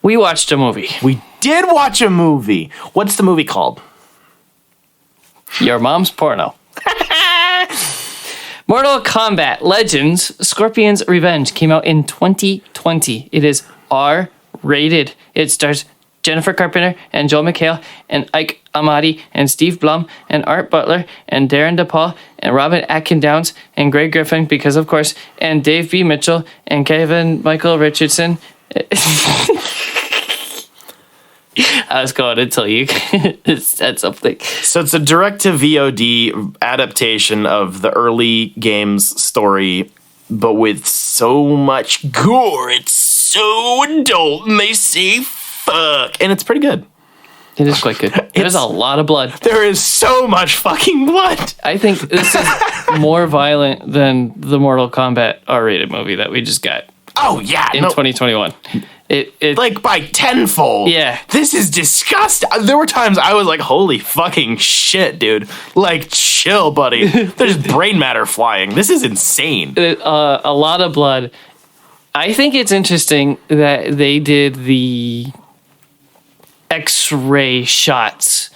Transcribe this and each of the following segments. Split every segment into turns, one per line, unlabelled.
We watched a movie.
We did watch a movie. What's the movie called?
Your mom's porno. Mortal Kombat Legends Scorpion's Revenge came out in 2020. It is R-rated. It stars Jennifer Carpenter and Joel McHale and Ike Amati and Steve Blum and Art Butler and Darren DePaul and Robin Atkin-Downs and Greg Griffin, because of course, and Dave B. Mitchell and Kevin Michael Richardson. I was going until you said something.
So it's a direct-to-VOD adaptation of the early game's story, but with so much gore. It's so adult, and they say fuck. And it's pretty good.
It is quite good. There's a lot of blood.
There is so much fucking blood.
I think this is more violent than the Mortal Kombat R-rated movie that we just got.
Oh, yeah.
In 2021. It
like by tenfold.
Yeah.
This is disgusting. There were times I was like, holy fucking shit, dude. Like, chill, buddy. There's brain matter flying. This is insane.
A lot of blood. I think it's interesting that they did the X-ray shots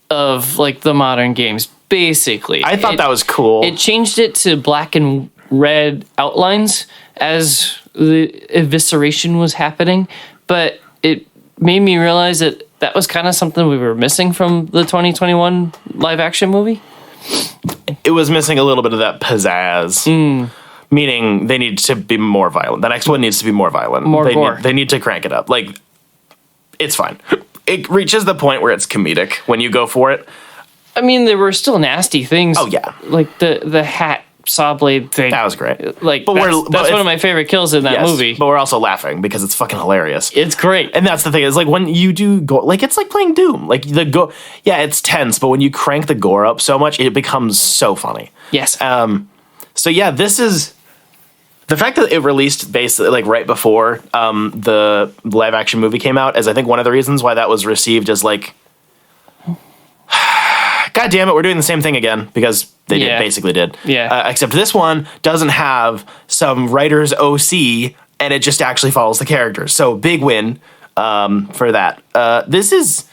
of like the modern games, basically.
I thought that was cool.
It changed it to black and red outlines as the evisceration was happening, but it made me realize that that was kind of something we were missing from the 2021 live action movie.
It was missing a little bit of that pizzazz. Meaning they need to be more violent. The next one needs to be more violent.
More gore.
They need to crank it up. Like, it's fine. It reaches the point where it's comedic when you go for it.
I mean, there were still nasty things.
Oh, yeah.
Like the hat saw blade thing.
That was great.
Like, that's one of my favorite kills in that movie.
But we're also laughing because it's fucking hilarious.
It's great.
And that's the thing, is like when you do go, like it's like playing Doom. Like yeah, it's tense, but when you crank the gore up so much, it becomes so funny.
Yes.
So yeah, this is the fact that it released basically like right before the live action movie came out, is I think one of the reasons why that was received as like, God damn it, we're doing the same thing again, because they basically did.
Yeah.
Except this one doesn't have some writer's OC, and it just actually follows the characters. So big win for that. This is.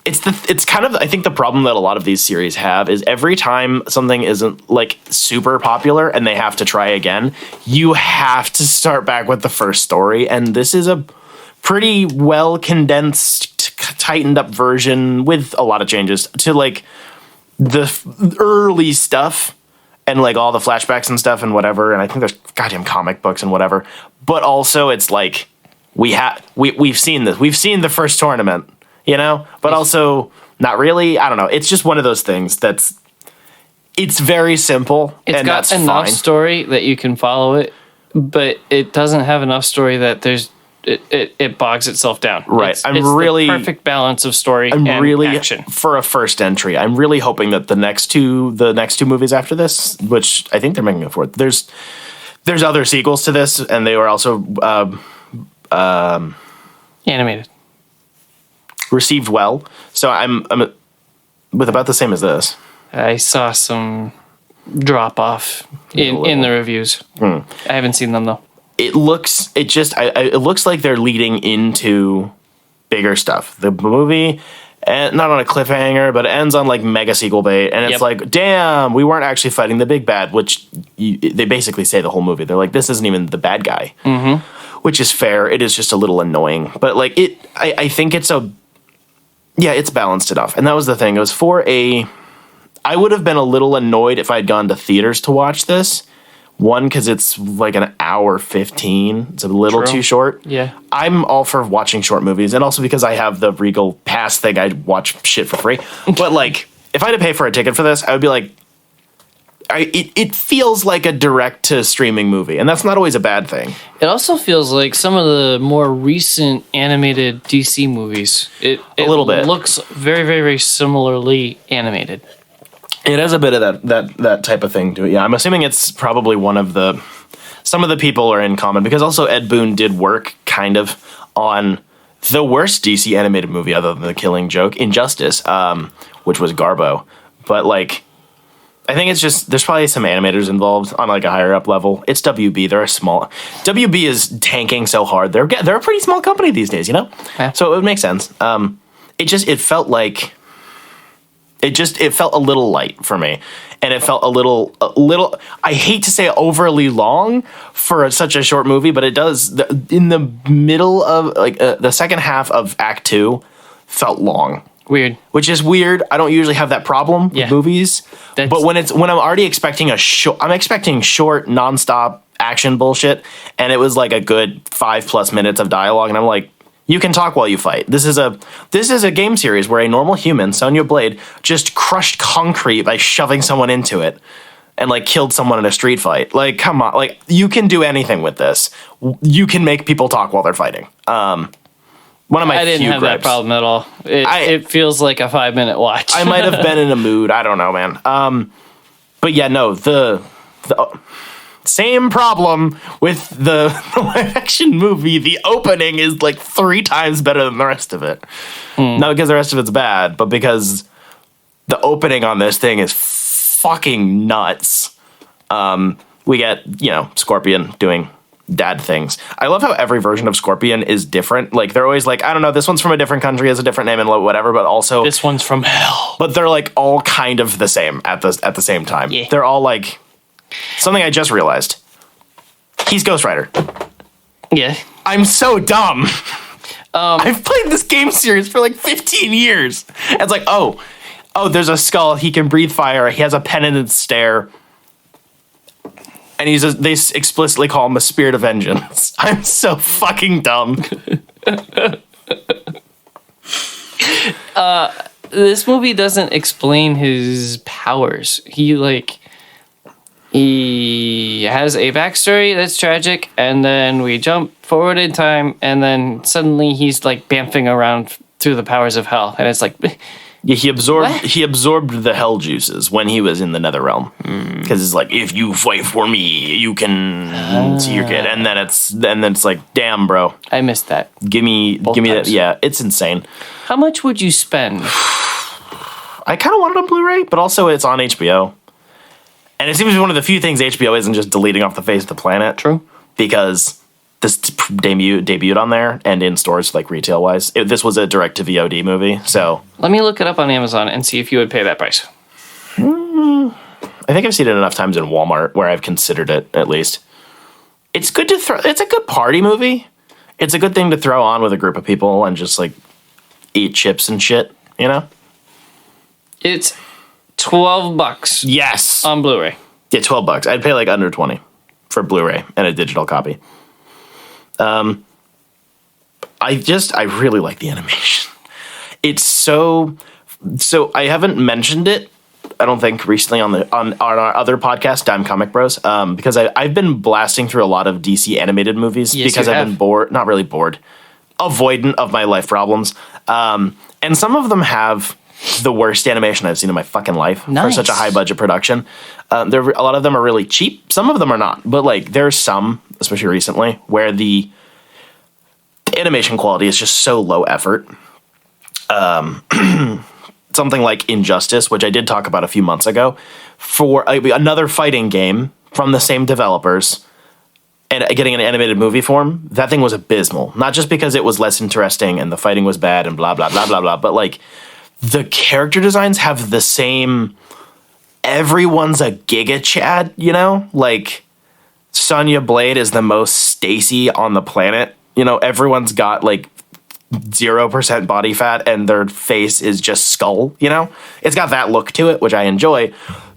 It's kind of, I think the problem that a lot of these series have is every time something isn't like super popular and they have to try again, you have to start back with the first story. And this is a pretty well condensed, tightened up version with a lot of changes to like the early stuff and like all the flashbacks and stuff and whatever. And I think there's goddamn comic books and whatever, but also it's like we've seen this. We've seen the first tournament. You know, but also not really. I don't know. It's just one of those things it's very simple.
It's
and
got
that's
enough
fine.
story that you can follow it, but it doesn't have enough story that it bogs itself down.
Right.
It's the perfect balance of story and action.
For a first entry, I'm really hoping that the next two movies after this, which I think they're making a fourth, there's other sequels to this, and they were also
Animated.
Received well, so I'm with about the same as this.
I saw some drop off in the reviews. I haven't seen them though.
It looks like they're leading into bigger stuff. The movie, and not on a cliffhanger, but it ends on like mega sequel bait, and it's like, damn, we weren't actually fighting the big bad, which they basically say the whole movie. They're like, this isn't even the bad guy, which is fair. It is just a little annoying, but like I think it's it's balanced enough. And that was the thing. It was I would have been a little annoyed if I had gone to theaters to watch this. One, because it's like an hour 15. It's a little too short.
Yeah.
I'm all for watching short movies. And also because I have the Regal Pass thing, I watch shit for free. But like, if I had to pay for a ticket for this, I would be like, it feels like a direct-to-streaming movie, and that's not always a bad thing.
It also feels like some of the more recent animated DC movies. It
a little bit
looks very, very, very similarly animated.
It has a bit of that type of thing to it. Yeah, I'm assuming it's probably some of the people are in common, because also Ed Boon did work kind of on the worst DC animated movie other than The Killing Joke, Injustice, which was Garbo. But like, I think it's just there's probably some animators involved on like a higher up level. It's WB. They're a small. WB is tanking so hard. They're a pretty small company these days, you know.
Yeah.
So it would make sense. It felt like it felt a little light for me, and it felt a little. I hate to say overly long for such a short movie, but it does. In the middle of like the second half of Act 2 felt long.
Weird.
Which is weird. I don't usually have that problem with movies. But when I'm already expecting I'm expecting short, nonstop action bullshit, and it was like a good 5+ minutes of dialogue, and I'm like, you can talk while you fight. This is a game series where a normal human, Sonya Blade, just crushed concrete by shoving someone into it and like killed someone in a street fight. Like, come on, like you can do anything with this. You can make people talk while they're fighting. One of my
I didn't have
gripes.
that problem at all. It feels like a 5-minute watch.
I might have been in a mood. I don't know, man. But yeah, no, the same problem with the live action movie. The opening is like 3 times better than the rest of it. Not because the rest of it's bad, but because the opening on this thing is fucking nuts. We get, Scorpion doing dad things. I love how every version of Scorpion is different. Like they're always like, I don't know, this one's from a different country, has a different name and whatever, but also
this one's from hell.
But they're like all kind of the same at the same time.
Yeah.
They're all like something I just realized. He's Ghost Rider.
Yeah.
I'm so dumb. I've played this game series for like 15 years. And it's like, oh, there's a skull. He can breathe fire. He has a penitent stare. And they explicitly call him a spirit of vengeance. I'm so fucking dumb.
This movie doesn't explain his powers. He has a backstory that's tragic, and then we jump forward in time, and then suddenly he's like bamfing around through the powers of hell, and it's like,
yeah, he
What?
absorbed the hell juices when he was in the Nether Realm, because it's like, if you fight for me, you can see your kid, and then it's like, damn, bro,
I missed that.
give me that.
times.
Yeah, it's insane.
How much would you spend?
I kind of want it on Blu-ray, but also it's on HBO. And it seems to be one of the few things HBO isn't just deleting off the face of the planet.
True.
Because this debuted on there and in stores, like retail-wise. This was a direct-to-VOD movie, so...
Let me look it up on Amazon and see if you would pay that price.
I think I've seen it enough times in Walmart where I've considered it, at least. It's good to throw... It's a good party movie. It's a good thing to throw on with a group of people and just, like, eat chips and shit, you know?
It's $12
Yes!
on Blu-ray.
Yeah, $12. I'd pay like under 20 for Blu-ray and a digital copy. I really like the animation. It's so I haven't mentioned it, I don't think, recently on our other podcast, Dime Comic Bros, because I've been blasting through a lot of DC animated movies because I've been bored, not really bored, avoidant of my life problems. And some of them have the worst animation I've seen in my fucking life for such a high budget production. A lot of them are really cheap. Some of them are not, but like there's some, especially recently, where the animation quality is just so low effort. Something like Injustice, which I did talk about a few months ago, for another fighting game from the same developers and getting an animated movie form. That thing was abysmal. Not just because it was less interesting and the fighting was bad and blah, blah, blah, blah, blah, but like the character designs have the same, everyone's a Giga Chad, you know? Like Sonya Blade is the most Stacy on the planet. You know, everyone's got like 0% body fat and their face is just skull, you know? It's got that look to it, which I enjoy.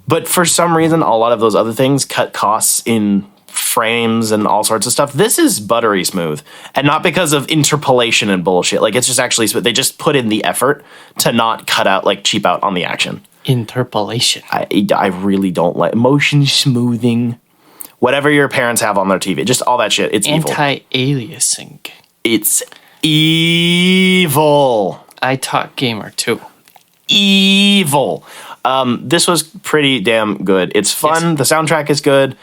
But for some reason, a lot of those other things cut costs in frames and all sorts of stuff. This is buttery smooth. And not because of interpolation and bullshit. Like, it's just actually, they just put in the effort to not cut out, like, cheap out on the action.
Interpolation.
I really don't like motion smoothing. Whatever your parents have on their TV. Just all that shit. It's evil.
Anti-aliasing.
It's evil.
I taught gamer too.
Evil. This was pretty damn good. It's fun. Yes. The soundtrack is good.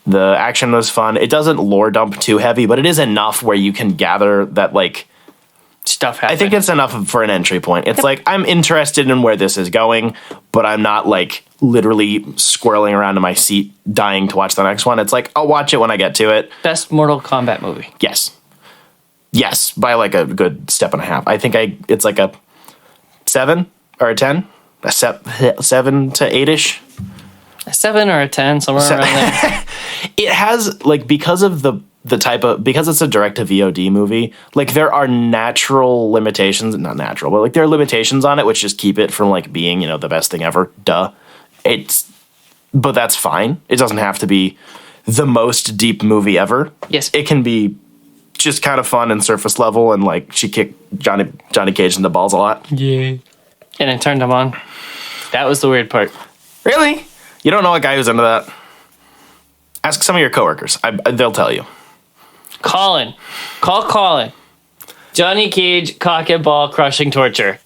The action was fun. It doesn't lore dump too heavy, but it is enough where you can gather that, like,
stuff happen.
I think it's enough for an entry point. It's like, I'm interested in where this is going, but I'm not like literally squirreling around in my seat dying to watch the next one. It's like, I'll watch it when I get to it.
Best Mortal Kombat movie.
Yes, by like a good step and a half. I think it's like a 7 or a 10, a 7 to 8ish.
A 7 or a 10, somewhere around there.
It has like, because of the type of, because it's a direct to VOD movie, like there are natural limitations, not natural, but like there are limitations on it which just keep it from like being, you know, the best thing ever. But that's fine. It doesn't have to be the most deep movie ever.
Yes.
It can be just kind of fun and surface level, and like she kicked Johnny Cage in the balls a lot.
Yeah. And I turned him on. That was the weird part.
Really? You don't know a guy who's into that? Ask some of your coworkers. They'll tell you.
Colin. Call Colin. Johnny Cage, cock and ball, crushing torture.